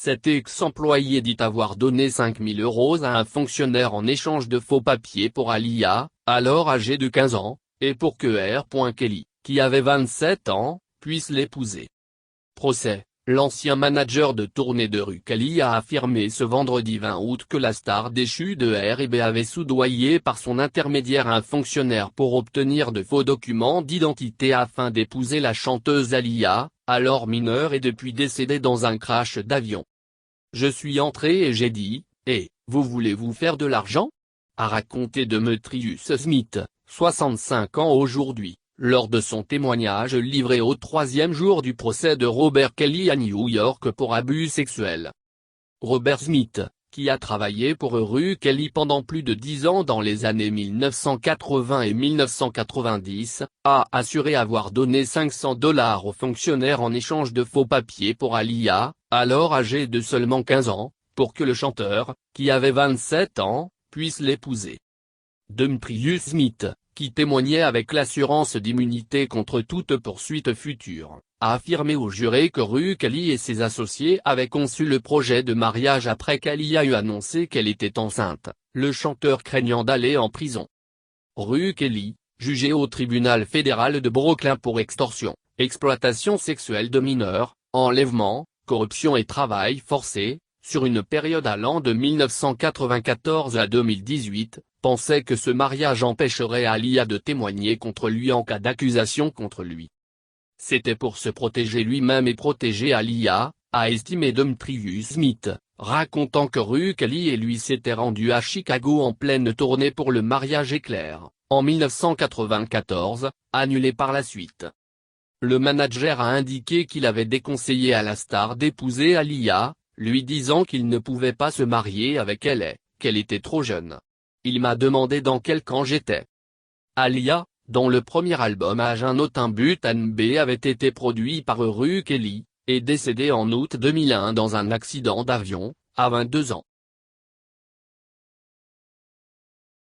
Cet ex-employé dit avoir donné 5 000 € à un fonctionnaire en échange de faux papiers pour Alia, alors âgée de 15 ans, et pour que R. Kelly, qui avait 27 ans, puisse l'épouser. Procès. L'ancien manager de tournée de Ru Kelly a affirmé ce vendredi 20 août que la star déchue de R&B avait soudoyé par son intermédiaire un fonctionnaire pour obtenir de faux documents d'identité afin d'épouser la chanteuse Alia, alors mineure et depuis décédée dans un crash d'avion. « Je suis entré et j'ai dit, vous voulez-vous faire de l'argent ?» a raconté Demetrius Smith, 65 ans aujourd'hui, lors de son témoignage livré au 3e jour du procès de Robert Kelly à New York pour abus sexuels. Robert Smith, qui a travaillé pour Ru Kelly pendant plus de 10 ans dans les années 1980 et 1990, a assuré avoir donné 500 $ au fonctionnaire en échange de faux papiers pour Alia, alors âgée de seulement 15 ans, pour que le chanteur, qui avait 27 ans, puisse l'épouser. Demetrius Smith, qui témoignait avec l'assurance d'immunité contre toute poursuite future, a affirmé au juré que Ru Kelly et ses associés avaient conçu le projet de mariage après qu'Alia eut annoncé qu'elle était enceinte, le chanteur craignant d'aller en prison. Ru Kelly, jugé au tribunal fédéral de Brooklyn pour extorsion, exploitation sexuelle de mineurs, enlèvement, corruption et travail forcé, sur une période allant de 1994 à 2018, pensait que ce mariage empêcherait Alia de témoigner contre lui en cas d'accusation contre lui. C'était pour se protéger lui-même et protéger Alia, a estimé Demetrius Smith, racontant que Ru Kelly et lui s'étaient rendus à Chicago en pleine tournée pour le mariage éclair, en 1994, annulé par la suite. Le manager a indiqué qu'il avait déconseillé à la star d'épouser Alia, lui disant qu'il ne pouvait pas se marier avec elle et qu'elle était trop jeune. Il m'a demandé dans quel camp j'étais. Alia, dont le premier album Age un autre but NB avait été produit par Ru Kelly, est décédée en août 2001 dans un accident d'avion, à 22 ans.